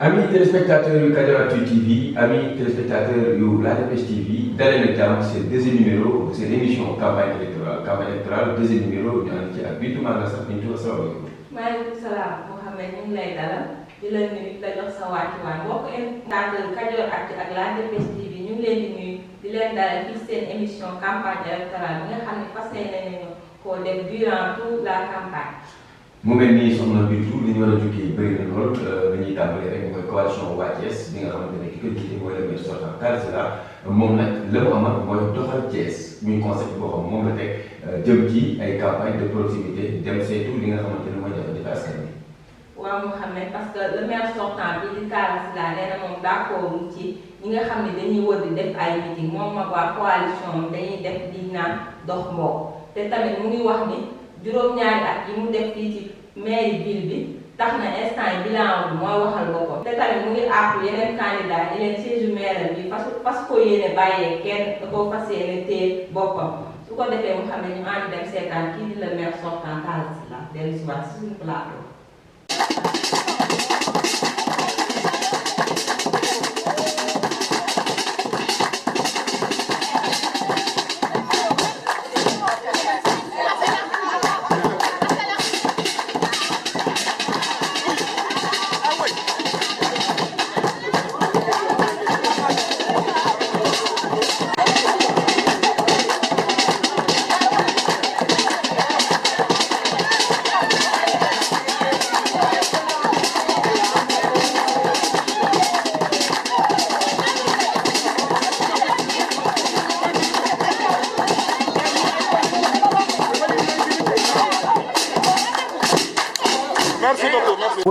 Amis téléspectateurs yu Kadioractu TV, amis téléspectateurs yu La Dépêche TV, dalee na jàmm c'est deuxième numéro c'est l'émission campagne électorale deuxième numéro ñu ànd ci ak Bintu maa ngi sax Bintu asalaamaaleykum. maaleykum salaam Mouhamed ñu ngi lay dalal di la nuyu la jox sa wàccuwaay mbokk internet Kadioractu ak La Dépêche TV ñu ngi leen di nuyu di leen dalal fii seen émission campagne électorale bi nga xam ne fas yéene nañu koo def durant toute la campagne. mu mel ni soxna Bintu li ñu war a jukki bëri na lool dañuy tàmbalee rek mooy coalition Waa Thiès bi nga xamante ne ki ko jiite mooy le maire sortant Talla Sylla moom nag la mu amal mooy doxal Thiès muy concept boo xam moom la teg jëm ci ay campagne de proximité dem saytu li nga xamante ne mooy jafe-jafe askan bi. waaw Mouhamed parce que le maire sortant bi di Talla Sylla nee na moom d'accord ci ñi nga xam ne dañuy wër di def ay meeting moom mag waa coalition dañuy def di naan dox mbokk te tamit mu ngi wax ni juróom-ñaari at yi mu def fii ci mairie ville bi tax na instant yi bilan bi mooy waxal boppam te tamit mu ngi àpp yeneen candidat yi leen siège maire bi fas ko yéene bàyyee kenn da koo fas yéene téye boppam su ko defee mu xam ne ñu ànd dem seetaan kii di le maire sortant Talla Sylla dellu si waat si suñu plateau.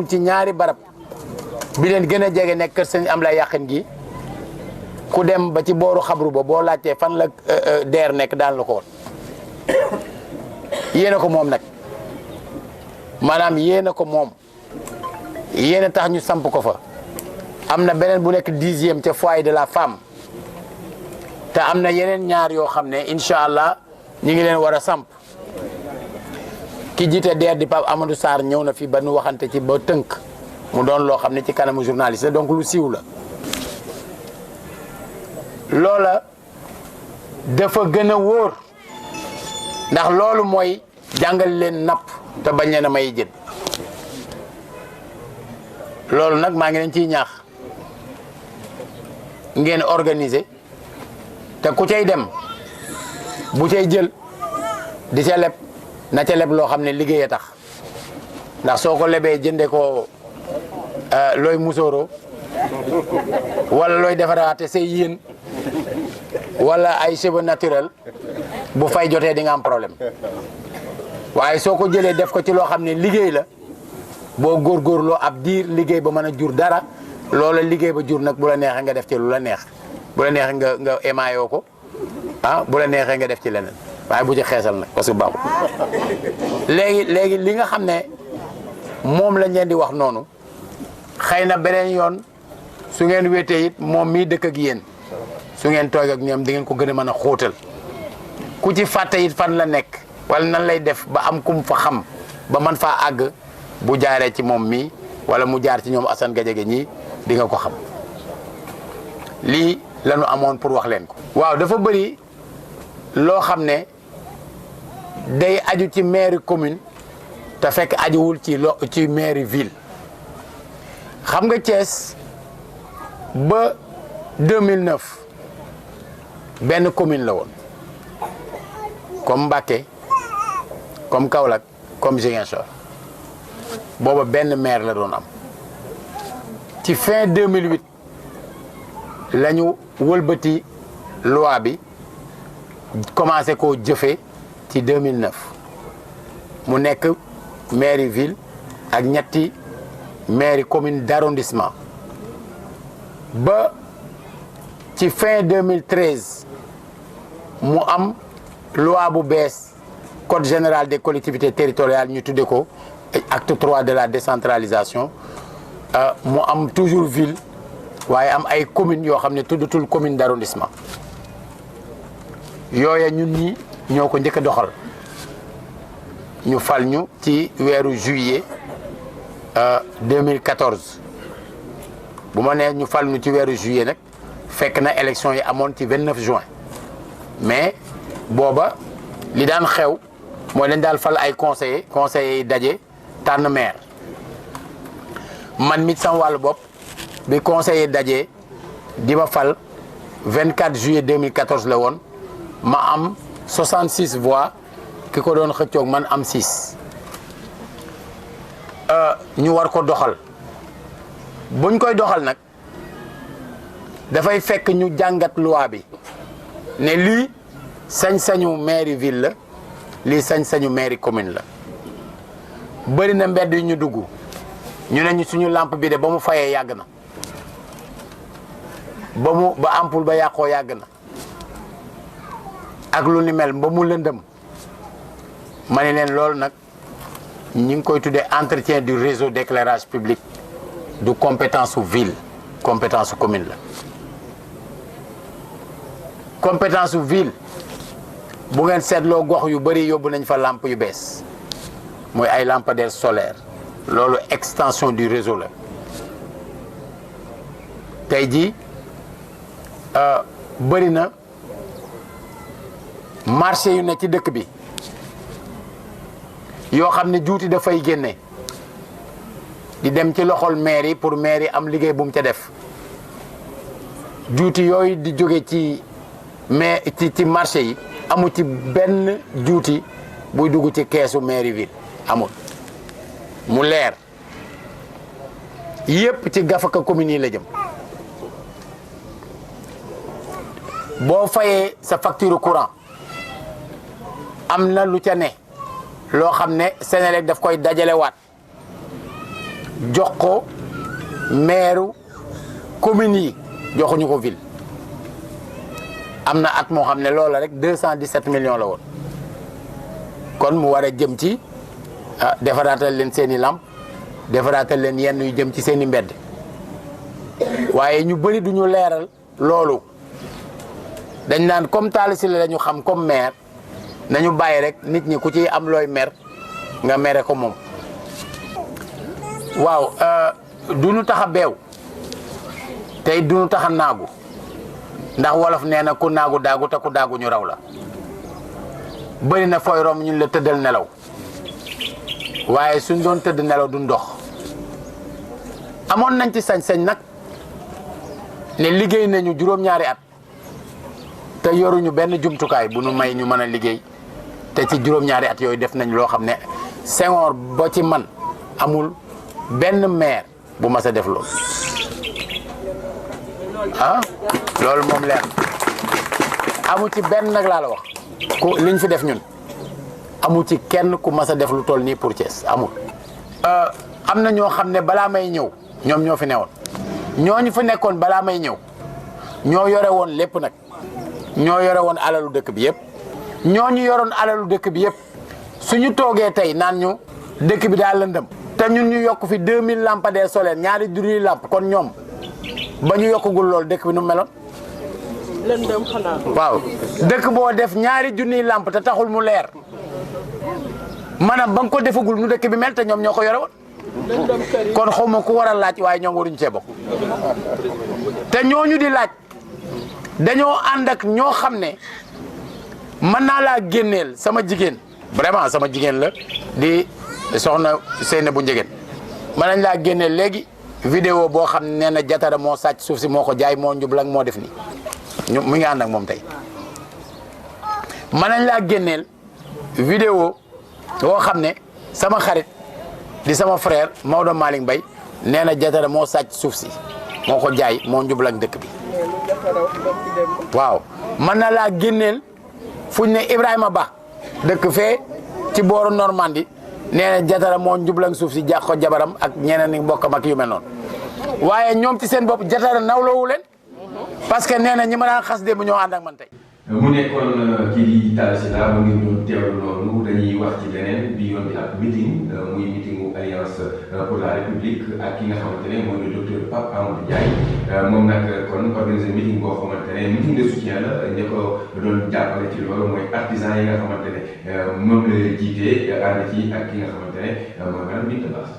ci ñaari barab bi leen gën a jege nekk kër sëñ am la yàqin gi ku dem ba ci booru xabru ba boo laajtee fan la deer nekk daal la ko woon yéena ko moom nag maanaam yéena ko moom yéena tax ñu samp ko fa am na beneen bu nekk 10e ca foyer de la femme te am na yeneen ñaar yoo xam ne incha allah ñu ngi leen war a samp ki jiite DER di Pape Amadou Sarr ñëw na fi ba nu waxante ci ba tënk mu doon loo xam ne ci kanamu journaliste donc lu siiw la loola dafa gën a wóor ndax loolu mooy jàngal leen napp te bañ leen a may jën loolu nag maa ngi leen ciy ñaax ngeen organiser te ku cay dem bu cay jël di ca leb na ca leb loo xam ne liggéey a tax ndax soo ko lebee jënde ko looy musóoroo wala looy defaraate say yéen wala ay cheveux naturel bu fay jotee di nga am problème waaye soo ko jëlee def ko ci loo xam ne liggéey la boo góorgóorloo ab diir liggéey ba mën a jur dara loola liggéey ba jur nag bu la neexee nga def ci lu la neex bu la neexee nga émaayoo ko bu la neexee nga def ci leneen waaye bu ci xeesal nag parce que baaxul léegi li nga xam ne moom lañ leen di wax noonu xëy na beneen yoon su ngeen wéetee it moom mii dëkk ak yéen su ngeen toog ak ñoom di ngeen ko gën a mën a xóotal ku ci fàtte it fan la nekk wala nan lay def ba am kum fa xam ba man faa àgg bu jaaree ci moom mii wala mu jaar ci ñoom Assane Gadiaga ñii di nga ko xam lii la ñu amoon pour wax leen ko. waaw dafa bëri loo xam ne day aju ci mairie commune te fekk ajuwul ci mairie ville xam nga Thiès ba 2009 benn commune la woon comme Mbacké comme Kaolack comme Ziguinchor booba benn maire la doon am ci fin 2008 la ñu wëlbati loi bi commencé koo jëfee ci 2009 mu nekk mairie ville ak ñetti mairie commune d'arrondissement ba ci fin 2013 mu am loi bu bees code général des collectivités territoriales ñu tudde ko acte 3 de la décentralisation mu am toujours ville waaye am ay communes yoo xam ne tuddatul commune d'arrondissement yooya ñun ñi ñoo ko njëkk a doxal ñu fal ñu ci weeru juillet 2014 bu ma nee ñu fal ñu ci weeru juillet nag fekk na élection yi amoon ci 29 juin mais booba li daan xew mooy dañ daal fal ay conseillers yi daje tànn maire man mit sama wàllu bopp bi conseillers yi daje di ma fal 24 juillet 2014 la woon ma am 66 voix ki ko doon xëccoog man am 6 ñu war ko doxal buñ koy doxal nag dafay fekk ñu jàngat loi bi ne lii sañ-sañu mairie ville la lii sañ-sañu mairie commune la bëri na mbedd yu ñu dugg ñu ne ñu suñu lampe bi de ba mu fayee yàgg na ba ampoule ba yàqoo yàgg na ak lu ni mel ba mu lëndëm ma ne leen loolu nag ñu ngi koy tuddee entretien du réseau d'éclairage public du compétence su ville compétence su commune la compétence su ville bu ngeen seetloo gox yu bëri yóbbu nañ fa lampe yu bees mooy ay lampadaires solaires loolu extension du réseau la tey jii bëri na marché yu ne ci dëkk bi yoo xam ne juuti dafay génne di dem ci loxol maire yi pour maire yi am liggéey bu mu ca def juuti yooyu di jóge ci ci marché yi amul ci benn juuti buy dugg ci keesu mairie ville amul mu leer yépp ci gafaka commune yi la jëm boo fayee sa facture courant am na lu ca ne loo xam ne Senelec daf koy dajalewaat jox ko maire commune yi joxuñu ko ville am na at moo xam ne loola rek 217 millions la woon kon mu war a jëm ci defaraatal leen seen i lamp defaraatal leen yenn yu jëm ci seen i mbedd waaye ñu bëri du ñu leeral loolu dañ naan comme Talla Sylla la ñu xam comme maire nañu bàyyi rek nit ñi ku ci am looy mer nga mere ko moom waaw du ñu tax a beew tey du ñu tax a naagu ndax wolof nee na ku naagu daagu te ku daagu ñu raw la bëri na fooy rom ñun la tëddal nelaw waaye suñ doon tëdd nelaw duñ dox amoon nañ ci sañ-sañ nag ne liggéey nañu juróom-ñaari at te yoruñu benn jumtukaay bu nu may ñu mën a liggéey te ci juróom-ñaari at yooyu def nañ loo xam ne Senghor ba ci man amul benn maire bu mas a def loolu loolu moom leer amu ci benn nag laa la wax ku liñ fi def ñun amu ci kenn ku mas a def lu toll nii pour Thiès amul am na ñoo xam ne balaa may ñëw ñoom ñoo fi newoon ñooñu fi nekkoon balaa may ñëw ñoo yore woon lépp nag ñoo yore woon alalu dëkk bi yëpp ñooñu yoroon alalu dëkk bi yëpp suñu toogee tey naan ñu dëkk bi daal lëndëm te ñun ñu yokk fi 2000 lampadaires solaires ñaari junniy lamp kon ñoom ba ñu yokkagul loolu dëkk bi nu meloon. lëndëm xanaa. waaw dëkk boo def ñaari junniy lamp te taxul mu leer maanaam ba nga ko defagul nu dëkk bi mel te ñoom ñoo ko yore woon. lëndëm kër yi kon xaw ma ku war a laaj waaye ñoom waruñu cee bokk te ñooñu di laaj dañoo ànd ak ñoo xam ne mën naa laa génneel sama jigéen vraiment sama jigéen la di soxna Seyna bu Njegéen mën nañ laa génneel léegi vidéo boo xam ne nee na Jatara moo sàcc suuf si moo ko jaay moo njublang moo def nii ñu mu ngi ànd ak moom tey mën nañ laa génneel vidéo boo xam ne sama xarit di sama frère Maodo Malick Mbaye nee na Jatara moo sàcc suuf si moo ko jaay moo njublang dëkk bi waaw mën na laa génneel fuñ ne Ibrahima Ba dëkk fee ci booru Normandie nee na Jatara moo njublang suuf si jàq ko jabaram ak ñeneen ñi mbokkam ak yu mel noonu waaye ñoom ci seen bopp Jatara nawloowu leen parce que nee na ñi ma daan xas démb ñoo ànd ak man tey. mu nekkoon kii di Talla Sylla mu ngi doon teewlu noonu dañuy wax ci leneen bi yoon bi ab meeting muy meetingu alliance pour la république ak ki nga xamante ne mooy le docteur Pape Amadou Ndiaye moom nag kon organisé meeting boo xamante ne meeting de soutien la ñu ko doon jàppale ci loolu mooy artisan yi nga xamante ne moom la jiite ànd ci ak ki nga xamante ne mooy madame Binta Bass.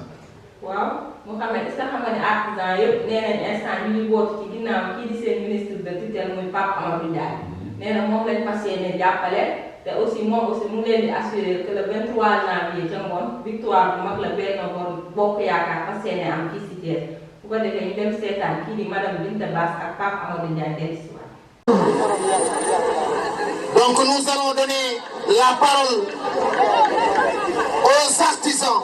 waaw Mouhamed est-ce que xam nga ne artisan yëpp nee nañ instant ñu ngi bootu ci ginnaaw kii di seen ministre de tutelle muy Pape Amadou Ndiaye nee na moom lañ fas yéene jàppale te aussi moom aussi mu leen di assurer que le 23 janvier ca ngoon victoire bu mag la Benno Bokk Yaakaar fas yéene am fii si Thiès bu ko defee ñu dem seetaan kii di madame Binta Bass ak Pape Amadou Ndiaye dellu si waat. Donc nous allons donner la parole aux artisans.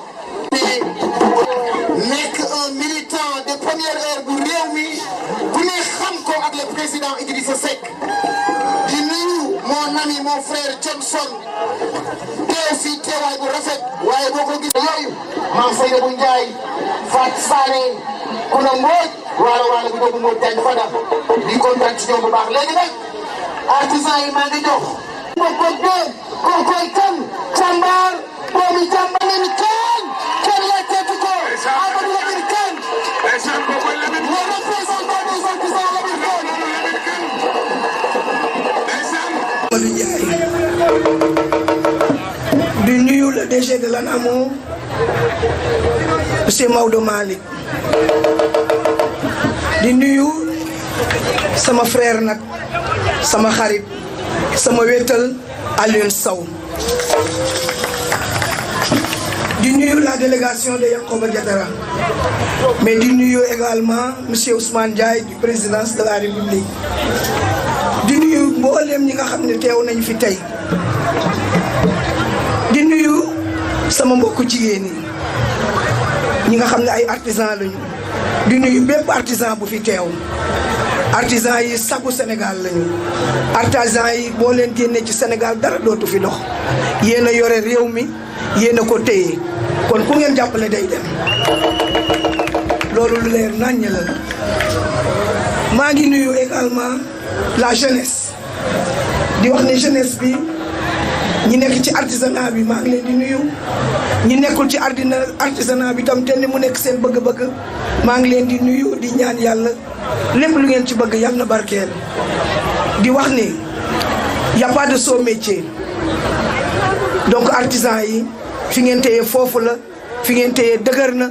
Nekk un militant de première heure bu réew mi bu ne xam ko ak le président Idrissa Seck di nuyu mon ami mon frère Johnson teew fii teewaay bu rafet waaye boo ko gis yooyu Mame Seynabou Ndiaye Fat Sané Kuna Mbodj waalo bi boobu Mbodj Diagne Fada di kontaan ci ñoom bu baax léegi nag artisan yi maa ngi jox koy kan càmbar doomi jàmbar leen kenn la teetu ko Amadou Lamine Kane le représentant des artisans Lamine Kane. Amadou Ndiaye di nuyu le DG de l'ANAMO monsieur Maodo Malick di nuyu sama frère nag sama xarit sama wétal Alioune Sow di nuyu la délégation de Yankhoba Diattara mais di nuyu également monsieur Ousmane Ndiaye du présidence de la République di nuyu mboolem ñi nga xam ne teew nañu fi tey di nuyu sama mbokku jigéen ñi nga xam ne ay artisan lañu di nuyu bépp artisan bu fi teew artisan yi sagu Sénégal lañu artisan yi boo leen génnee ci Sénégal dara dootu fi dox yéen a yore réew mi yéen a ko téye kon ku ngeen jàppale day dem loolu lu leer naññ la maa ngi nuyu également la jeunesse di wax ne jeunesse bi ñi nekk ci artisanat bi maa ngi leen di nuyu ñi nekkul ci artisanat bi tam te ni mu nekk seen bëgg-bëgg maa ngi leen di nuyu di ñaan yàlla lépp lu ngeen ci bëgg yàlla na barkeel di wax ni y a pas de sot métier donc artisan yi fi ngeen téye foofu la fi ngeen téye dëgër na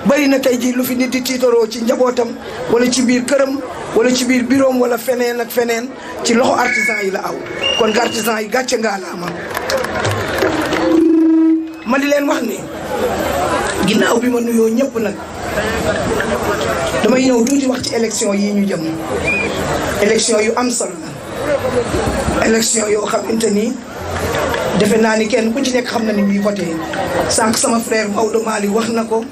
bari na tey jii lu fi nit di tiitaroo ci njabootam wala ci biir këram wala ci biir bureau wala feneen ak feneen ci loxo artisan yi la aw kon nga artisan yi gàcce ngaa la ama ma di leen wax ni ginnaaw bi ma nuyoo ñëpp nag damay ñëw tuuti wax ci élection yi ñu jëm élection yu am solo la élection yoo xamante ni defe naa ni kenn ku ci nekk xam na ni muy voté sànq sama frère Maodo Mali wax na ko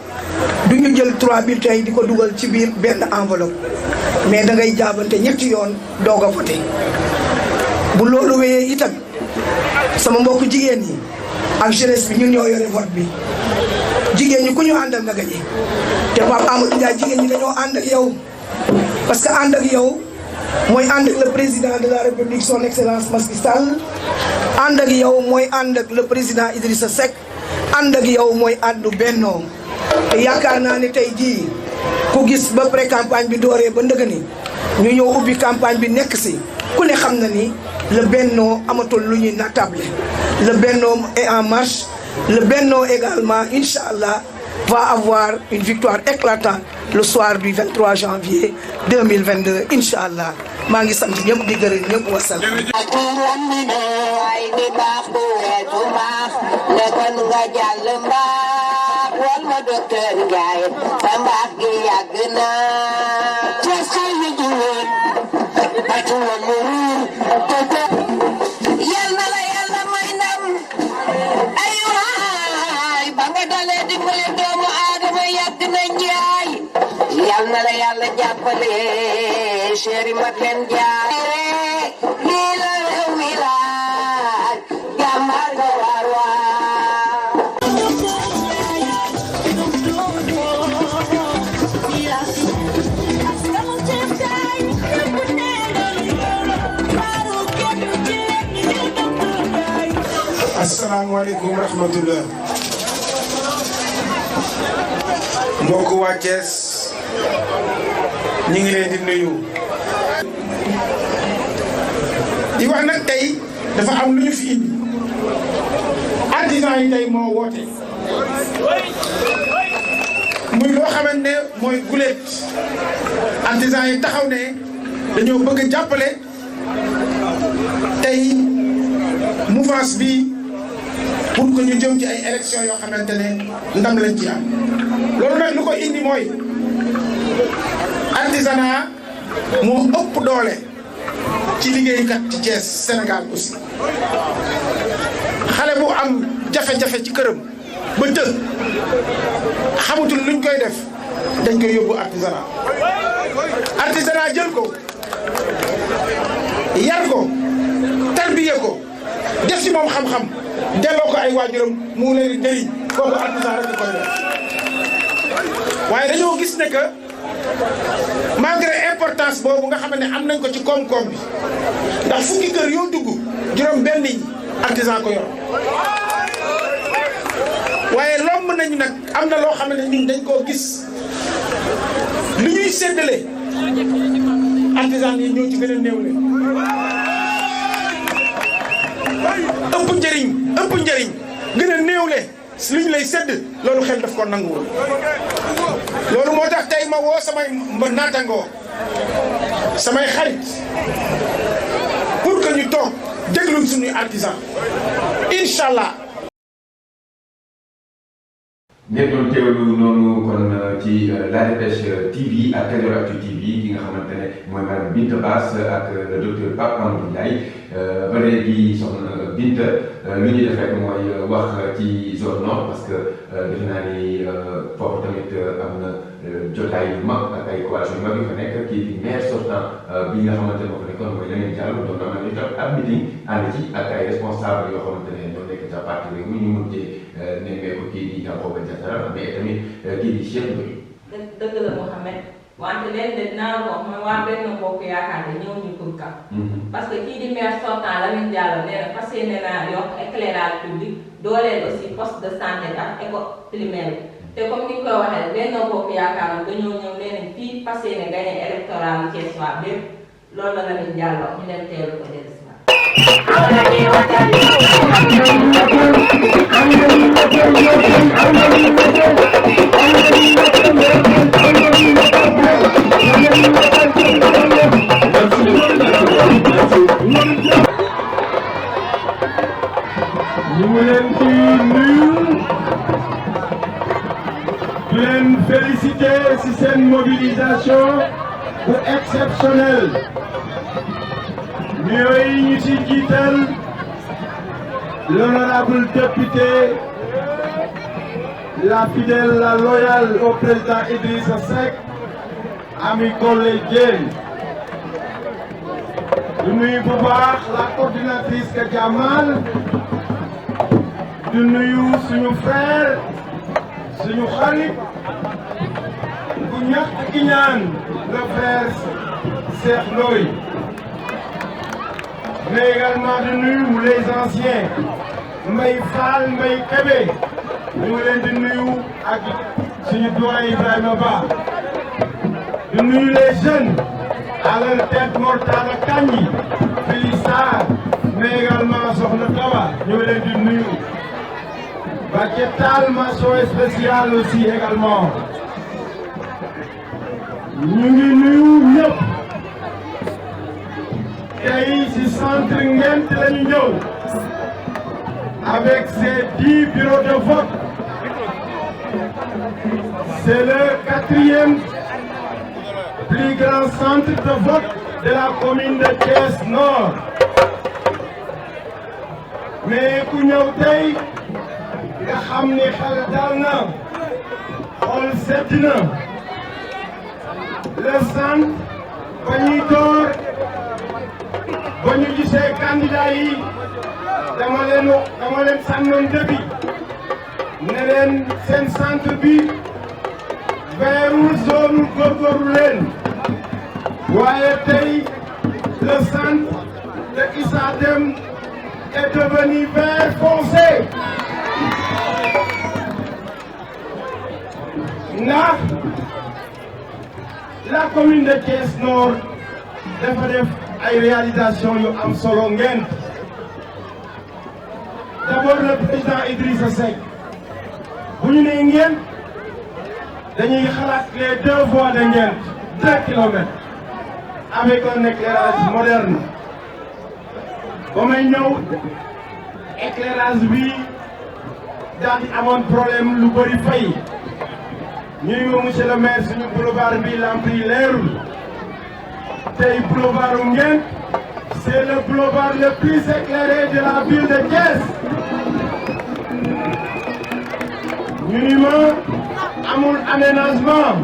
du ñu jël 3 bulletins yi di ko dugal ci biir benn enveloppe mais da ngay jaabante ñetti yoon doog a voté bu loolu wéyee itam sama mbokku jigéen ñi ak jeunesse bi ñun ñoo yore vote bi jigéen ñi ku ñu àndal nga gañe te Pape Amadou Ndiaye jigéen ñi dañoo ànd ak yow parce que ànd ak yow mooy ànd ak le président de la république son excellence Macky Sall ànd ak yow mooy ànd ak le président Idrissa Seck ànd ak yow mooy àndu bennoo te yaakaar naa ne tey jii ku gis ba pré campagne bi dooree ba ndëgg ni ñu ñëw ubbi campagne bi nekk si ku ne xam na ni le bennoo amatul lu ñuy natable le bennoo est en marche le bennoo également inchallah va avoir une victoire éclatante le soir du 23 janvier 2022 inchallah maa ngi sant ñëpp di gërëm ñëpp wasalaam. ay di baax bu weesu baax ne kon nga jàll mbaax wal ma docteur Ndiaye sa mbaax gi yàgg na Cees xay wi juwéen atu woon mu ruur yal na la yàlla may ndam ay waay ba nga dalee dimbale doomu aadama yàgg na Njaay yal na la yàlla jàppale chéri mat leen jaay lii la réew mi laaj jàmbaar nga waar waar asalaamaaleykum wa rahmatullah mbokku waa Thiès ñu ngi leen di nuyu di wax nag tey dafa am lu ñu fi indi artisan yi tey moo woote muy nag ne mooy guléet artisan yi taxaw ne dañoo bëgg a jàppale tey mouvance bi pour que ñu jëm ci ay élections yoo xamante ne ndam lañ ci am loolu nag lu ko indi mooy artisanat moo ëpp doole ci liggéeykat ci Thiès Sénégal aussi xale bu am jafe-jafe ci këram ba të xamutul luñ koy def dañ koy yóbbu artisanat jël ko yar ko tarbiye ko def ci moom xam-xam delloo ko ay waajuram mu leen di njëriñ kooku artisan rek koy def waaye dañoo gis ne que malgré importance boobu nga xam ne am nañ ko ci koom-koom bi ndax fukki kër yoo dugg juróom benn yi artisan ko yor waaye lomb nañu nag am na loo xam ne ñun dañ koo gis li ñuy séddale artisan yi ñoo ci gën a néewle ëpp njëriñ gën a néewle li ñu lay sédd loolu xel daf ko nanguwul loolu moo tax tey ma woo samay naatangoo samay xarit pour que ñu toog déglu suñuy artisan incha allah. ngeen doon teewlu noonu kon ci La Dépêche TV ak Kajooractu TV ki nga xamante ne mooy madame Binta Bass ak le docteur Pape Amadou Ndiaye ba léegi soxna Binta lu ñuy def rek mooy wax ci zone nord parce que defe naa ni foofu tamit am na jotaay yu mag ak ay coalition yu mag yu fa nekk kii di maire sortant bi nga xamante ne moo fa nekkoon mooy Lamine Diallo doon na itam ab meeting ànd ci ak ay responsable yoo xamante ne ñoo nekk ca parti bi mu ñu mujjee nemmeeku kii di Yankhoba Diattara mais tamit kii di Cheikh Ndoye. dëgg la Mouhamed wante leen de dinaa wax man waa Benno Bokk Yaakaar ne ñëw ñu pour kam parce que kii di maire sortant Lamine Diallo nee na fas yéene naa yokk éclairage public dooleel aussi poste de santé ak école primaire te comme ni ñu ko waxee Benno Bokk Yaakaar dañoo ñëw nee nañ fii fas yéene gagné électoral Thiès waa bépp loolu la Lamine Diallo ñu leen teelu ko dellusi ñu ngi leen di nuyu di leen féliciter ci seen mobilisation bu exceptionnelle ñooy ñu ci jiital l'honorable député la fidèle la loyale au président Idrissa Seck Ami Collé Diène di nuyu bu baax la coordinatrice Kadia Mal di nuyu suñu frère suñu xarit bu ñàkk ki ñaan le frère Cheikh Ndoye mais également di nuyu les anciens Mbaye Fall Mbaye Kébé ñu ngi leen di nuyu ak suñu doyen Ibrahima Ba di nuyu les jeunes à leur tête Mortala Kandji Félix Sarr mais également Sokhna Kaba ñu ngi leen di nuyu Baké Tall mention spéciale aussi également ñu ngi nuyu ñëpp tey ci centre Nguent la ñu ñëw avec ces 10 bureaux de vote. C'est le 4e plus grand centre de vote de la commune de Thiès Nord. Mais ku ñëw tey nga xam ni xel dal na xol sedd na le centre ba ñuy door ba ñu gisee candidat yi dama leen sànnoon dëbi ne leen seen centre bi veerul zone góorgóorlu leen waaye tey le centre de Issa Dème est devenu vert foncé ndax la commune de Thiès Nord dafa def ay réalisation yu am solo Nguent d'abord le président Idrissa Seck bu ñu nee Nguent dañuy xalaat les 2 voies de Nguent 2 kilomètres avec un éclairage moderne ba may ñëw éclairage bi daal di amoon problème lu bëri fay ñu ngi monsieur le maire suñu boulevard bi lamp yi leerul tey boulevard Nguent c'est le boulevard le plus éclairé de la ville de Thiès ñu ni ma amul aménagement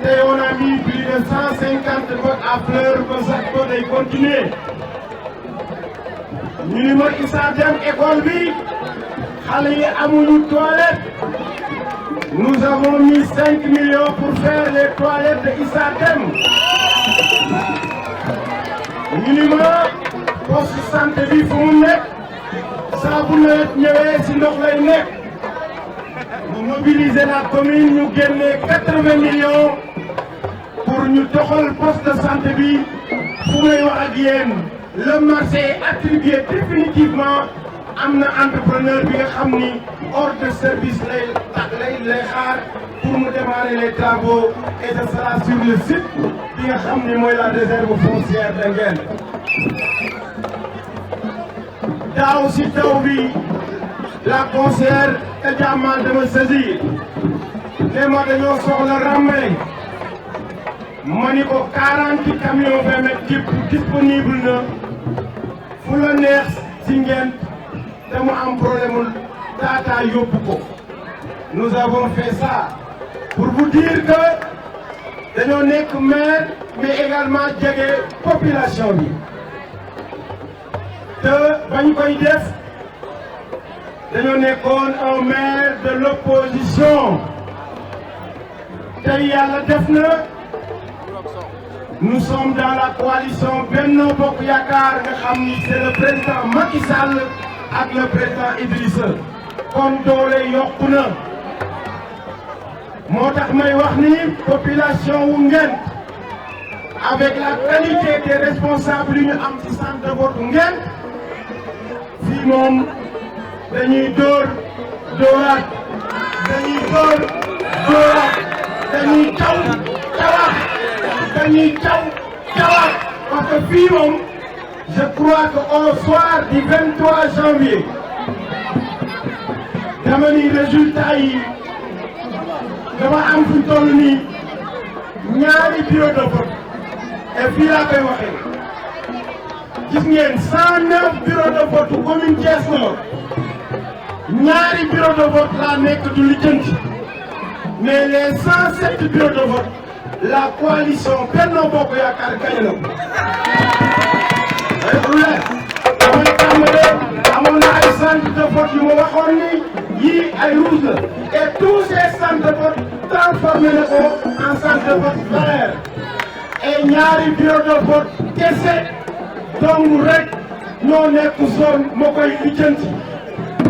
tey on a mis plus de 150 votes à fleur ba sax ko day continuer ñu ni ma Issa Dème école bi xale yi amuñu toilette nous avons mis 5 millions pour faire les toilettes de Issa Dème ñu ni ma poste santé bi fu mu nekk saa bu nawet ñëwee si ndox lay nekk ñu mobiliser la commune ñu génnee 80 millions pour ñu doxal poste de santé bi fu may wax ak yéen le marché est attribué définitivement am na entrepreneur bi nga xam ni ordre de service lay xaar pour mu démarrer les travaux et ce sera sur le site bi nga xam ni mooy la réserve foncière de Nguent daaw si taw bi la conseillère également de me saisir ne ma dañoo soxla rambale ma ni ko 40 camions 20 mètres cubes disponible na fu la neex si Nguent te mu am problème tata yóbbu ko nous avons fait ça pour vous dire que dañoo nekk maire mais également jege population bi te bañ koy def dañoo nekkoon un maire de l'opposition tey yàlla def na nous sommes dans la coalition Benno Bokk Yaakaar nga xam ni c'est le président Macky Sall ak le président Idrissa kon doole yokku na moo tax may wax ni population wu Nguent avec la qualité des responsables yi ñu am ci centre de vote Nguent fii moom dañuy dóoraat dañuy dóoraat dañuy cawaat parce que fii moom je crois que au soir du 23 janvier dama ni résultat yi dama am fu toll nii ñaari bureau de vote et fii laa koy waxee gis ngeen 109 bureau de vote commune Thiès Nord ñaari bureau de vote laa nekk du lijjanti mais les 107 bureaux de vote la coalition Benno Bokk Yaakaar gagne na ko. damay tàmbalee amoon na ay centre de vote yu ma waxoon ni yii ay rouge la et tous ces centres de vote transformé na ko en centre de vote vert et ñaari bureau de vote kese dong rek ñoo nekk zone moo koy lijjanti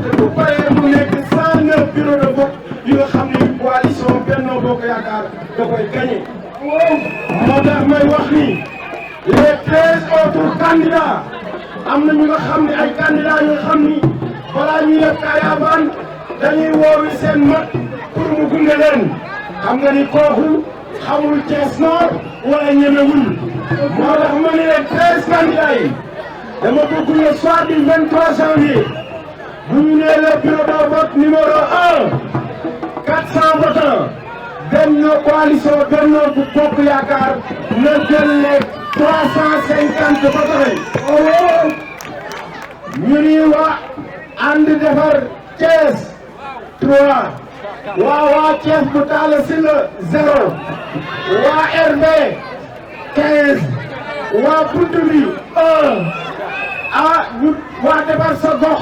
te bu paree mu nekk 109 bureau de vote yu nga xam ni coalition Benno Bokk Yaakaar da koy gagné. moo tax may wax ni les 13 autres candidats am na ñu nga xam ne ay candidats yu nga xam ni balaa ñuy def caravane dañuy woowi seen mag pour mu gunge leen xam nga ni kooku xamul Thiès Nord wala ñemewul moo tax ma ni les 13 candidats yi dama bëgg le soir du 23 janvier bu ñu nee le bureau de vote numéro 1 400 votants Benno coalition Benno Bokk Yaakaar na jël les 350 votants ñu ni waa ànd defar Thiès 3 waa Thiès bu Talla Sylla 0 waa RB 15 waa Buntu bi 1 ñu waa defar sa gox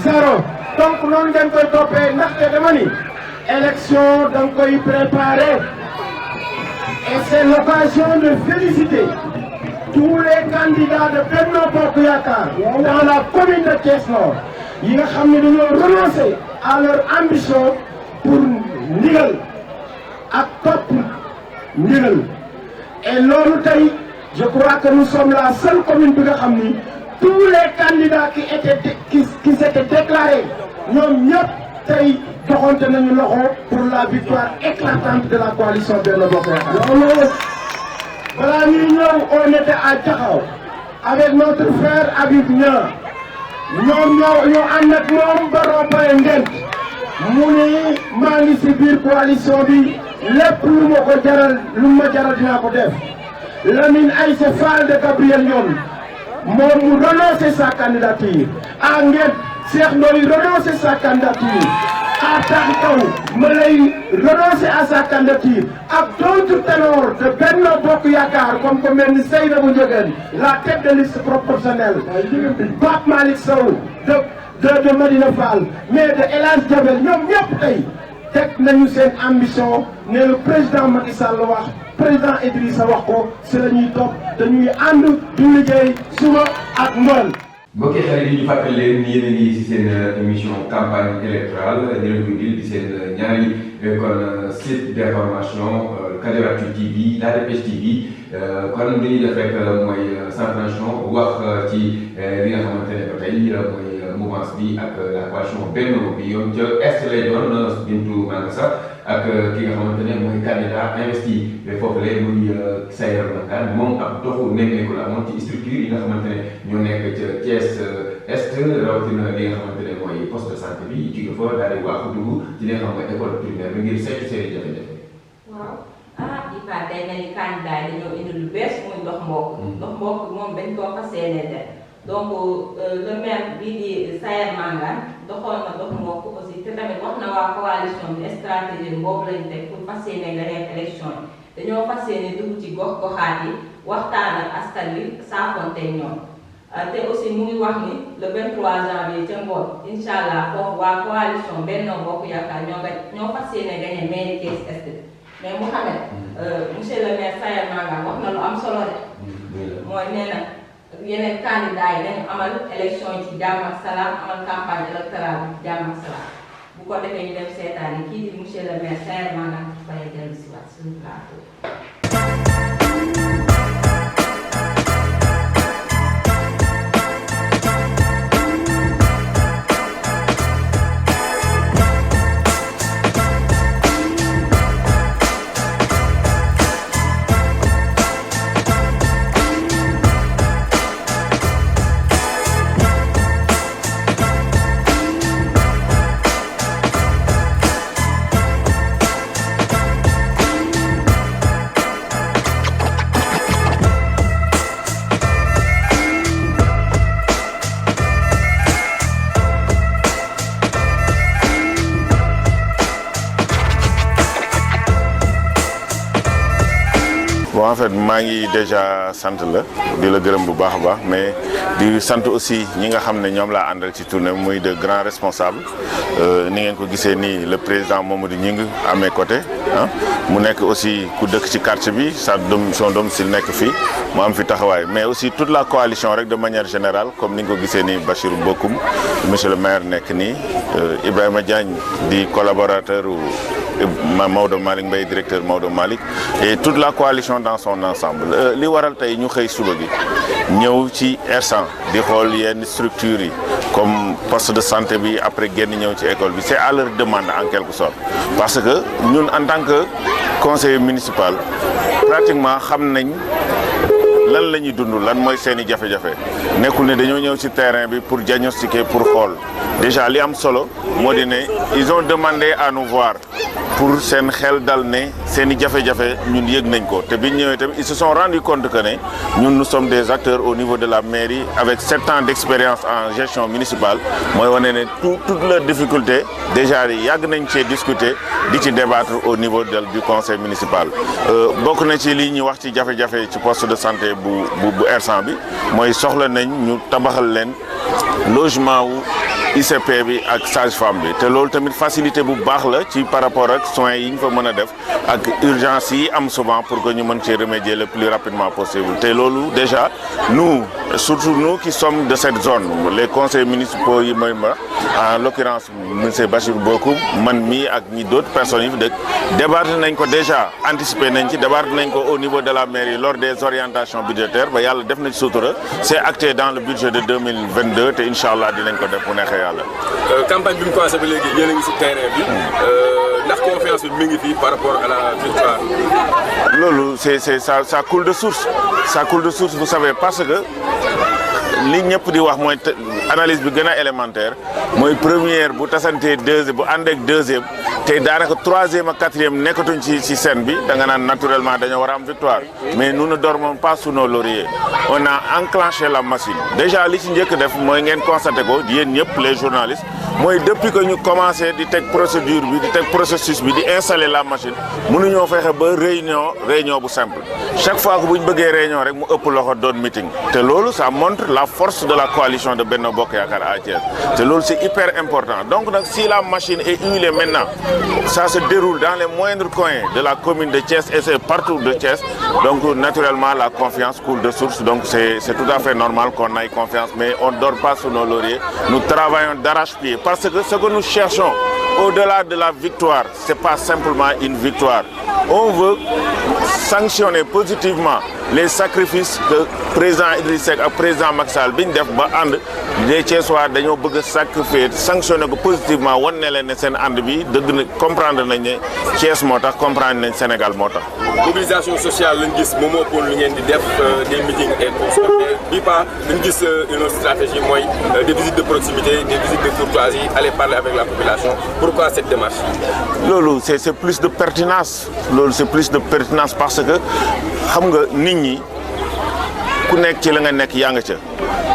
0 donc noonu ngeen koy toppee ndaxte dama ni élection da nga koy préparer et c'est l'occasion de féliciter tous les candidats de Benno Bokk Yaakaar dans la commune de Thiès Nord yi nga xam ne dañoo renoncer à leur ambition pour ndigal ak topp ndigal et loolu tey je crois que nous sommes la seule commune bi nga xam ni tous les candidats qui s'étaient déclarés ñoom ñëpp tey joxonte nañu loxo pour la victoire éclatante de la coalition Benno Bokk Yaakaar. Balaa ñuy ñëw on était à Diakhao avec notre frère Habib Niang ñoom ñoo ànd ak moom ba rond-point Ngent mu ni maa ngi si biir coalition bi lépp lu ma ko jaral dinaa ko def. Lamine Aïssa Fall de Gabriel Ndione moom mu renoncé sa candidature à Ngent Cheikh Ndoye renoncé sa candidature à Taxaw ma lay renoncé à sa candidature ak d'autres ténors de Benno Bokk Yaakaar comme ku mel ni Seynabou Ndiéguène la tête de liste proportionnelle Pape Malick Sow de Madina Fall mais de El Hadj Diabel ñoom ñëpp tey teg nañu seen ambition ne le président Macky Sall wax président Idrissa wax ko si la ñuy topp dañuy ànd du liggéey suba ak ngoon. mbokki xarit yi ñu fàttali leen ni yéen a ngi si seen émission campagne électorale di leen ko indil di seen ñaari kon site d'information Kadioractu TV La Dépêche TV kon li ñuy def rek mooy sans transition wax ci li nga xamante ne ba tey mooy mouvance bi ak la coalition Benno bi yoon ca est lay doon Bintou Mangassa ak ki nga xamante ne mooy candidat investi foofu lay muy Sayer Mangane moom ab doxu nemmeeku la amoon ci structure yi nga xamante ne ñoo nekk ca Thiès est rawatina li nga xamante ne mooy poste de santé bi jóge fa daal di waaxu dugg ci li nga xam mooy école primaire bi ngir saytu seen i jafe-jafe. waaw IPA day mel ni candidat yi dañoo indi lu bees muy ndox mbokk. ndox mbokk moom dañ koo fas yéene def donc le maire bii di Sayer Mangane doxoon na ndox mbokk aussi te tamit wax na waa coalition bi stratégie boobu lañu teg pour fas yéene gagner élection yi dañoo fas yéene dugg ci gox-goxaat yi waxtaan ak askan wi saafonteeg ñoom. te aussi mu ngi wax ni le 23 janvier ca ngoon incha allah foofu waa coalition Benno Bokk Yaakaar ñoo fas yéene gagné mairie Thiès Est mais Mouhamed monsieur le maire Sayer Mangane wax na lu am solo de. mooy nee na yeneen candidats yi dañu amal élection yi ci jàmm ak salaam amal campagne électorale bi ci jàmm ak salaam bu ko defee ñu dem seetaan yi kii di monsieur le maire Sayer Mangane ci fay dellu si waat suñu plateau. En fait maa ngi déjà sant la di la gërëm bu baax a baax mais di sant aussi ñi nga xam ne ñoom laa àndal ci tournée muy de grands responsables ni ngeen ko gisee nii le président Mamadou Gningue à mes côtés ah mu nekk aussi ku dëkk ci quartier bi son domicile nekk fii mu am fi taxawaay mais aussi toute la coalition rek de manière générale comme ni nga ko gisee nii Bachirou Bokoum monsieur le maire nekk nii Ibrahima Diagne di collaborateur Maodo Malick Mbaye directeur Maodo Malick et toute la coalition dans son ensemble li waral tey ñu xëy suba gi ñëw ci R100 di xool yenn structures yi comme poste de santé bi après génn ñëw ci école bi c'est à leur demande en quelque sorte parce que ñun en tant que conseiller municipal pratiquement xam nañ lan la ñuy dund lan mooy seen i jafe-jafe nekkul ne dañoo ñëw ci terrain bi pour diagnostiquer pour xool déjà li am solo moo di ne ils ont demandé à nous voir pour seen xel dal ne seen i jafe-jafe ñun yëg nañ ko te biñ ñëwee tamit ils se sont rendu compte que ne ñun nous sommes des acteurs au niveau de la mairie avec 7 ans d'expérience en gestion municipale mooy wane ne toutes leurs difficultés déjà yàgg nañ cee discuter di ci débattre au niveau du conseil municipal bokk na ci lii ñuy wax ci jafe-jafe ci poste de santé bu R100 bi mooy soxla nañ ñu tabaxal leen logement wu ICP bi ak sage-femme bi te loolu tamit facilité bu baax la ci par rapport ak soins yi ñu fa mën a def ak urgence yi am souvent pour que ñu mën ci remédier le plus rapidement possible te loolu déjà nous surtout nous qui sommes de cette zone les conseils municipaux yi mooy ma en l'occurrence monsieur Bachirou Bokoum man mii ak ñi d'autres personnes yi fi dëkk débatté nañ ko déjà anticipé nañ ci débatté nañ ko au niveau de la mairie lors des orientations budgétaires ba yàlla def na ci sutura c'est acté dans le budget de 2022 te incha allah dinañ ko def bu neexee yàlla. campagne bi mu commencé ba léegi yéen a ngi si terrain bi ndax confiance bi mi ngi fi par rapport à la victoire. loolu ça coule de source vous savez parce que li ñëpp di wax mooy analyse bi gën a élémentaire mooy première bu tasantee deuxième bu ànd ak deuxième te daanaka troisième ak quatrième nekkatuñ ci scène bi da nga naan naturellement dañoo war a am victoire mais nous ne dormons pas sous nos lauriers on a enclenché la machine déjà li ci njëkk def mooy ngeen constaté ko yéen ñëpp les journalistes mooy depuis que ñu commencé di teg procédure bi di teg processus bi di installer la machine mënuñoo fexe ba réunion bu simple chaque fois que bu ñu bëggee réunion rek mu ëpp loxo doon meeting te loolu ça montre la force de la coalition de Benno Bokk Yaakaar à Thiès te loolu c'est hyper important donc nag si la machine est huilée maintenant ça se déroule dans les moindres coins de la commune de Thiès et c'est partout de Thiès donc naturellement la confiance coule de source donc c'est tout à fait normal qu'on ait confiance mais on ne dort pas sous nos lauriers nous travaillons d'arrache-pied parce que ce que nous cherchons au-delà de la victoire c'est pas simplement une victoire on veut sanctionner positivement les sacrifices que président Idriss Seck ak président Macky Sall bi ñu def ba ànd les Thiessois dañoo bëgg a sacrifier sanctionner ko positivement wan ne leen ne seen ànd bi dëgg na comprendre nañ ne Thiès moo tax comprendre nañ Sénégal moo tax. mobilisation sociale lañ gis moom moo pour lu ngeen di def des meetings et consorts bii pas dañ gis une autre stratégie mooy des visites de proximité des visites de courtoisie aller parler avec la population pourquoi cette démarche. loolu c'est plus de pertinence parce que xam nga nit ñi ku nekk ci la nga nekk yaa nga ca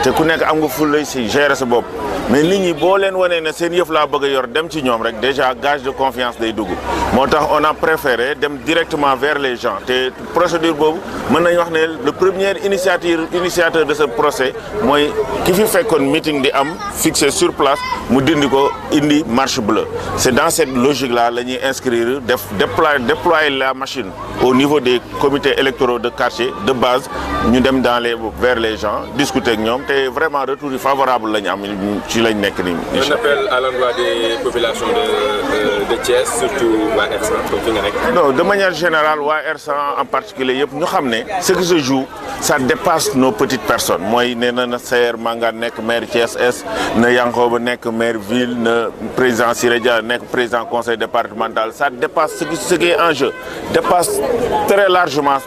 te ku nekk am nga fulla si gérer sa bopp mais nit ñi boo leen wanee ne seen yëf laa bëgg a yor dem ci ñoom rek déjà gage de confiance day dugg moo tax on a préféré dem directement vers les gens te procédure boobu mën nañu wax ne le premier initiateur de ce procès mooy ki fi fekkoon meeting di am fixé sur place mu dindi ko indi marche bleue c'est dans cette logique là la ñuy inscrire déployer la machine au niveau des comités électoraux de quartier de base ñu dem vers les gens discuter ak ñoom te vraiment retour yi favorable la ñu am ci lañ nekk nii. un appel à l'endroit des populations de Thiès surtout waa R100 comme fi nga nekk. non de manière générale waa R100 en particulier yëpp ñu xam ne ce qui se joue ça dépasse nos petites personnes mooy nee na Sayer Manga nekk maire Thiès Est na Yankoba nekk maire ville na président Siré Dia nekk président conseil départemental ça dépasse ce qui est en jeu dépasse très largement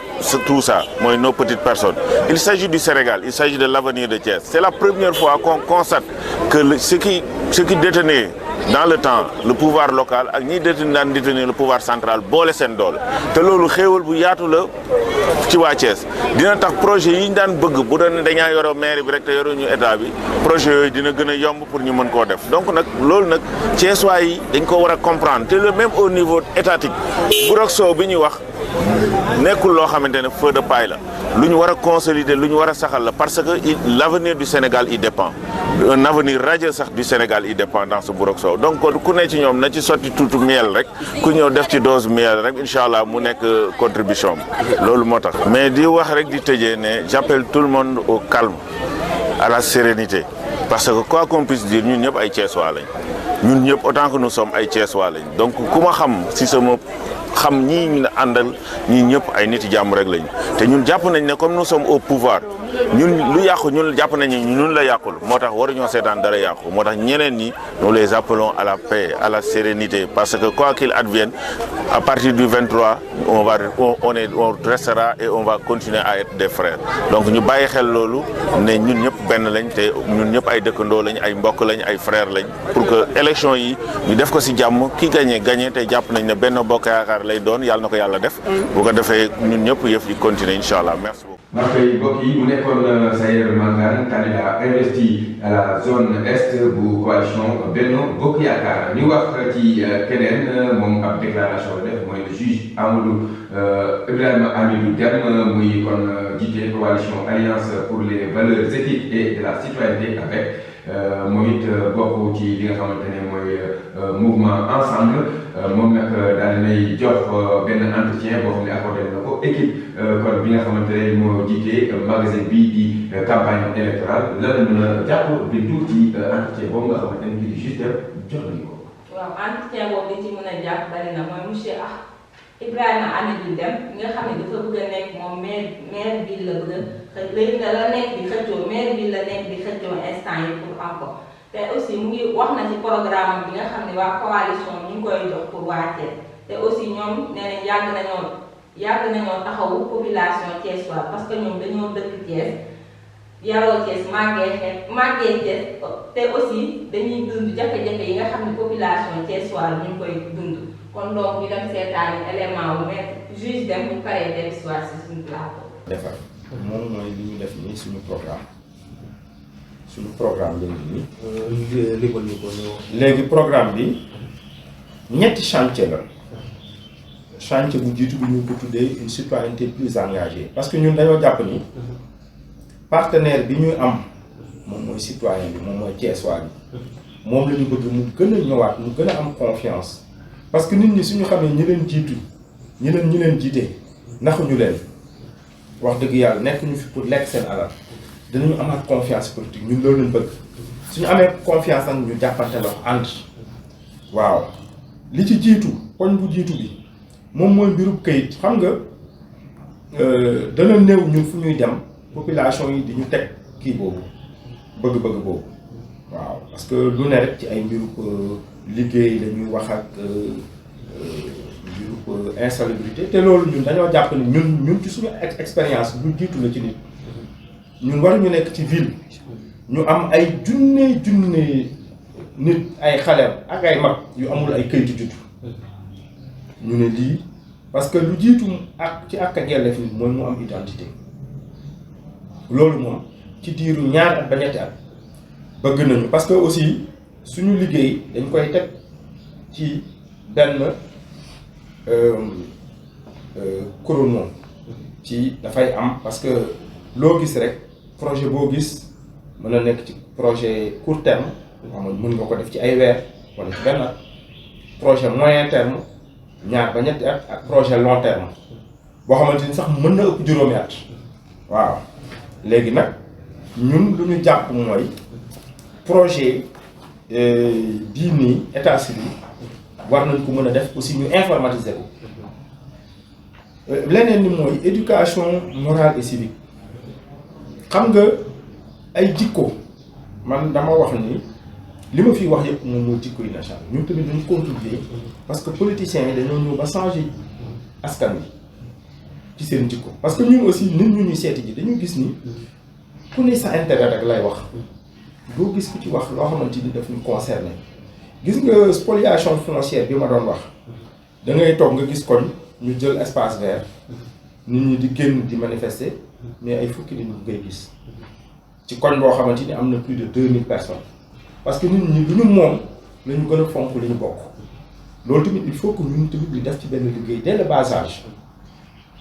tout ça mooy nos petites personnes il s'agit du Sénégal il s'agit de l'avenir de Thiès c'est la première fois qu'on constate que ce qui détenait dans le temps le pouvoir local ak ñi daan détenir le pouvoir central boole seen doole te loolu xéewal bu yaatu la ci waa Thiès dina tax projet yi ñu daan bëgg bu doon dañaa yoro maire bi rek te yoro ñu état bi projet yooyu dina gën a yomb pour ñu mën koo def donc nag loolu nag Thiessois yi dañ ko war a comprendre te le même au niveau étatique bu rok soow bi ñuy wax nekkul loo xamante ne feu de paille la lu ñu war a consolider lu ñu war a saxal la parce que l'avenir du Sénégal y dépend un avenir radieux sax du Sénégal y dépend dans ce Burok Sow donc ku ne ci ñoom na ci sotti tuuti miel rek ku ñëw def ci dose miel rek incha allah mu nekk contribution loolu moo tax. mais di wax rek di tëjee ne j'appelle tout le monde au calme à la sérénité parce que quoi qu'on puisse dire ñun ñëpp ay Thiessois lañ ñun ñëpp autant que nous sommes ay Thiessois lañ donc ku ma xam si sama. xam ñii ñu ne àndal ñii ñëpp ay nit jàmm rek lañu te ñun jàpp nañ ne comme nous sommes au pouvoir ñun lu yàqu ñun jàpp nañ ne ñun la yàqul moo tax waruñoo seetaan dara yàqu moo tax ñeneen ñi nous les appelons à la paix à la sérénité parce que quoi qu'il advienne à partir du 23 on restera et on va continuer à être des frères donc ñu bàyyi xel loolu ne ñun ñëpp benn lañ te ñun ñëpp ay dëkkandoo lañ ay mbokk lañ ay frères lañ pour que élection yi ñu def ko ci jàmm ki gagné te jàpp nañ ne Benno Bokk Yaakaar lay doon yàlla na ko yàlla def bu ko defee ñun ñëpp yëf yi continuer incha allah merci beaucoup. maa ngi mbokk yi mu nekkoon Sayer Mangane candidat investi à la zone est bu coalition Benno Bokk Yaakaar ñu wax ci keneen moom ab déclaration la def mooy le juge Amadou Ibrahima Amidou Deme muy kon jiite coalition alliance pour les valeurs éthiques et de la citoyenneté avec moom it bokk ci li nga xamante ne mooy mouvement ensemble moom nag daal dinay jox benn entretien boo xam ne accordé na ko équipe kon bi nga xamante ne moo jiite magasin bii di campagne électorale lan la mën a jàpp di tuut ci entretien boobu nga xamante ne bii di juste jox nañu ko. waaw entretien boobu li ci mën a jàpp bari na mooy monsieur Ibrahima Amidou Deme nga xam ne dafa bëgg a nekk moom maire ville la bëgg a léegi la nekk di xëccoo maire ville la nekk di xëccoo instant yi pour am ko te aussi mu ngi wax na ci programme bi nga xam ne waa coalition ñu ngi koy jox pour waa Thiès te aussi ñoom nee nañ yàgg nañoo taxawu population thiessoise parce que ñoom dañoo dëkk Thiès yaroo Thiès màggee Thiès te aussi dañuy dund jafe-jafe yi nga xam ne population thiessoise ñu ngi koy dund kon donc ñu dem seetaani élément bu maître juge dem bu paree dem soir si suñu plateau. defar moom mooy li ñu def nii suñu programme lañu nii. léegi programme bi ñetti chantier la. chantier bu jiitu bi ñu ko tuddee une citoyenneté plus engagée parce que ñun dañoo jàpp ni partenaire bi ñuy am moom mooy citoyen bi moom mooy Thiessois bi moom la ñu bëgg mu gën a ñëwaat mu gën a am confiance parce que nit ñi suñu xamee ñi leen jiitu ñi leen jiite naxuñu leen wax dëgg yàlla nekk ñu fi pour lekk seen alal dinañu amaat confiance politique ñun loolu lañ bëgg suñu amee confiance nag ñu jàppante la ànd waaw li ci jiitu poñ bu jiitu bi moom mooy mbirub këyit xam nga dana néew ñun fu ñuy dem population yi di ñu teg kii boobu bëgg-bëgg boobu waaw parce que lu ne rek ci ay mbirub liggéey la ñuy wax ak mbirub insalubrité te loolu ñun dañoo jàpp ni ñun ci suñu expérience lu jiitu la ci nit ñun waruñu nekk ci ville ñu am ay junne nit ay xale ak ay mag yu amul ay këyitu juddu ñu ne lii parce que lu jiitu ak yelleef nit mooy mu am identité loolu moom ci diiru ñaar at ba ñetti at bëgg nañu parce que aussi suñu liggéey dañ koy teg ci benn chrono ci dafay am parce que loo gis rek projet boo gis mën na nekk ci projet court terme mën nga ko def ci ay weer wala ci benn at projet moyen terme ñaar ba ñetti at ak projet long terme boo xamante ni sax mën na ëpp juróomi at waaw léegi nag ñun lu ñu jàpp mooy projet bii nii état civil war nañ ko mën a def aussi ñu informatiser ko leneen ni mooy éducation morale et civique xam nga ay jikko man dama wax ni li ma fi wax yëpp moom mooy jikko yi national ñun tamit dañu contribuer parce que politiciens yi dañoo ñëw ba changer askan wi ci seen jikko parce que ñun aussi nit ñu ñuy seeti ji dañu gis ni ku ne sa intérêt rek lay wax doo gis ku ci wax loo xamante ni daf ñu concerné gis nga spoliation foncière bi ma doon wax da ngay toog nga gis koñ ñu jël espace vert nit ñi di génn di manifester mais ay fukki nit ñu ngay gis ci koñ boo xamante ni am na plus de 2000 personnes parce que nit ñi lu ñu moom la ñu gën a fonk li ñu bokk loolu tamit il faut que ñun tamit ñu def ci benn liggéey dès le bas âge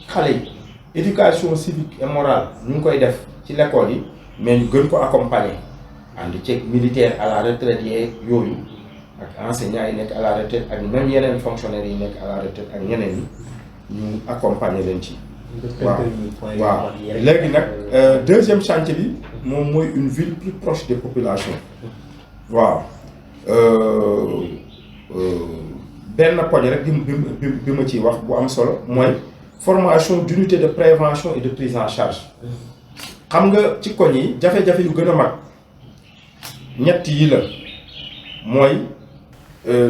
xale yi éducation civique et morale ñu ngi koy def ci l'école yi mais ñu gën ko accompagner ànd ceeg militaire à la retraite yeeg yooyu ak enseignants yi nekk à la retraite ak même yeneen fonctionnaires yi nekk à la retraite ak ñeneen ñi ñu accompagner leen ci. waaw léegi nag deuxième chantier bi moom mooy une ville plus proche des populations waaw benn poñ rek bi ma ciy wax bu am solo mooy formation d'unité de prévention et de prise en charge xam nga ci koñ yi jafe-jafe yu gën a mag ñett yi la mooy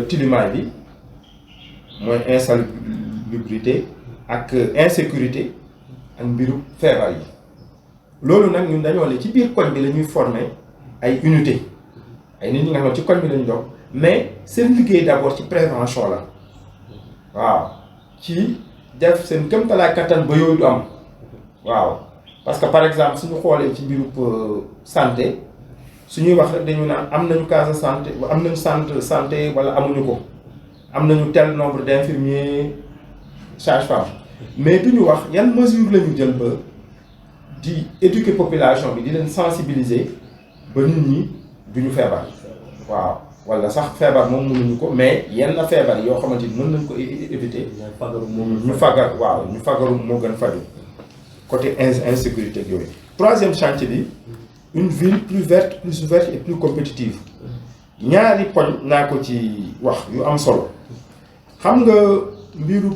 tilimaay bi mooy insalubrité ak insécurité ak mbiru feebar yi loolu nag ñun dañoo ne ci biir koñ bi la ñuy former ay unité ay nit ñi nga xam ne ci koñ bi lañu dox mais seen liggéey d'abord ci prévention la waaw ci def seen kéemtalaay kattan ba yooyu du am waaw parce que par exemple suñu xoolee ci mbiru santé suñuy wax rek dañu naan am nañu case de santé am nañu centre santé wala amuñu ko am nañu tel nombre d'infirmiers sage-femme mais duñu wax yan mesure la ñu jël ba di éduquer population bi di leen sensibiliser ba nit ñi duñu feebar waaw wala sax feebar moom mënuñu ko mais yenn feebar yoo xamante ni mën nañ ko éviter ñu fagar waaw ñu fagaru moo gën faju côté insécurité yooyu. Troisième chantier bi une ville plus verte plus ouverte et plus compétitive ñaari poñ naa ko ci wax yu am solo xam nga mbirub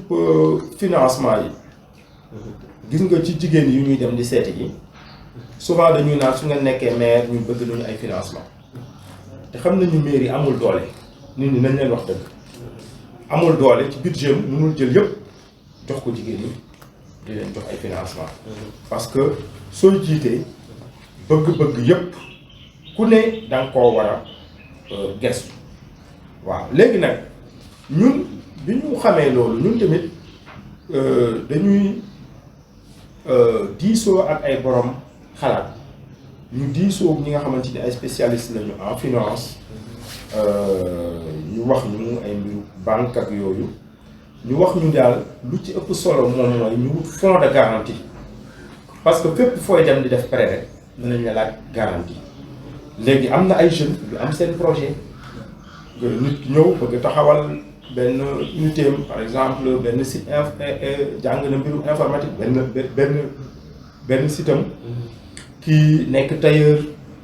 financement yi gis nga ci jigéen yu ñuy dem di seeti yi souvent dañuy naan su nga nekkee maire ñu bëgg nañu ay financement te xam nañu mairie amul doole nit ñi nañ leen wax dëgg amul doole ci budget mënul jël yëpp jox ko jigéen ñi di leen jox ay financement parce que soo jiitee bëgg-bëgg yëpp ku ne da nga koo war a gestu waaw léegi nag ñun bi ñu xamee loolu ñun tamit dañuy diisoo ak ay borom xalaat ñu diisoo ñi nga xamante ni ay spécialistes lañu en finance ñu wax ñu ay mbiru banque ak yooyu ñu wax ñu daal lu ci ëpp solo moom mooy ñu wut fonds de garantie parce que fépp fooy dem di def prêt rek dinañ la laaj garantie léegi am na ay jeunes yu am seen projet nit ki ñëw bëgg taxawal benn unité par exemple benn site jàng na mbirum informatique benn site am kii nekk tailleur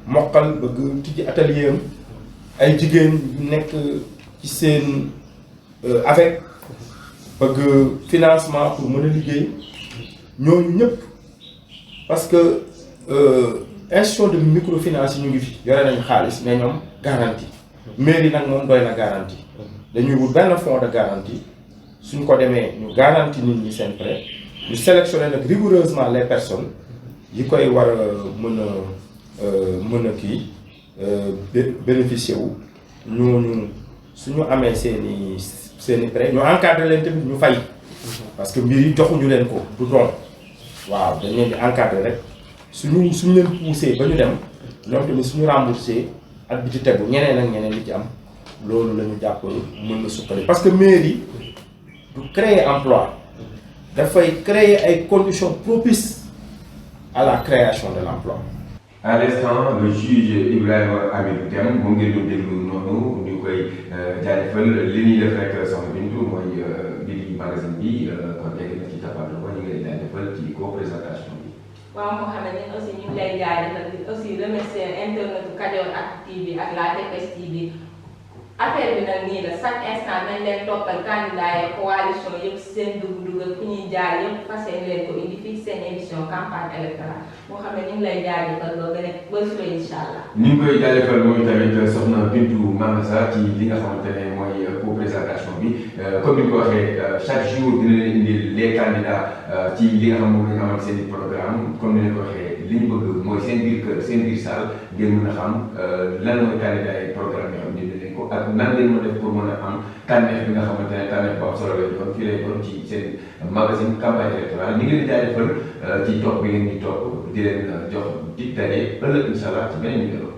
mokkal bëgg tijji atelier am ay jigéen nekk ci seen avec bëgg financement pour mën a liggéey ñooñu ñëpp parce que institution de microfinance yi ñu ngi fi yore nañu xaalis mais ñoom garantie mairie nag moom doy na garantie dañuy wut benn fonds de garantie suñ ko demee ñu garantie nit ñi seen prêt ñu sélectionner nag rigoureusement les personnes yi koy war a mën a kii bénéficier wu ñooñu suñu amee seeni prêt ñu encadré leen tamit ñu fay parce que mbir yi joxuñu leen ko du doon waaw dañ leen di encadré rek suñu leen poussé ba ñu dem ñoom tamit suñu remboursé ak bi ci tegu ñeneen ak ñeneen li ci am loolu la ñu jàpp mën na sukkali parce que mairie du créer emploi dafay créer ay conditions propices à la création de l'emploi. À l'instant le juge Ibrahima Hamidou Dème moom ngeen doon déglu noonu ñu koy jaajëfal li ñuy def rek soxna Bintou mooy bi magazine bi kon léegi na ci tapal ko ñu ngi lay jaajëfal ci co-présentation bi. waaw Mouhamed ñun aussi ñu ngi lay jaajëfal di aussi remercier internet Kajooractu TV ak la TPS TV affaire bi nag nii la chaque instant nañ leen toppal candidat yi coalition yëpp seen dugg-dugg ak fi ñuy jaar yëpp fas leen ko indi fii seen émission campagne électorale moo xam ne ñu ngi lay jaajëfal loo gën a ba suba incha allah. ñu ngi koy jaajëfal mooy tamit soxna Bintou Mamassa ci li nga xamante ne mooy co-présentation bi comme ni ko waxee chaque jour dina leen indil les candidats ci li nga xam moom la ñu amal seen i programme comme ni leen ko waxee li ñu bëgg mooy seen biir kër seen biir salle ngeen mën a xam lan mooy candidat yi programme yoo xam ne ko ak nan leen mën a def pour mën a am tànneef bi nga xamante ne tànneef bu am solo lay doon fii lay doon ci seen magazine campagne électorale ñu ngi leen di jaajëfal ci topp bi ngeen di topp di leen jox dig daje ëllëg incha allah ci beneen numéro.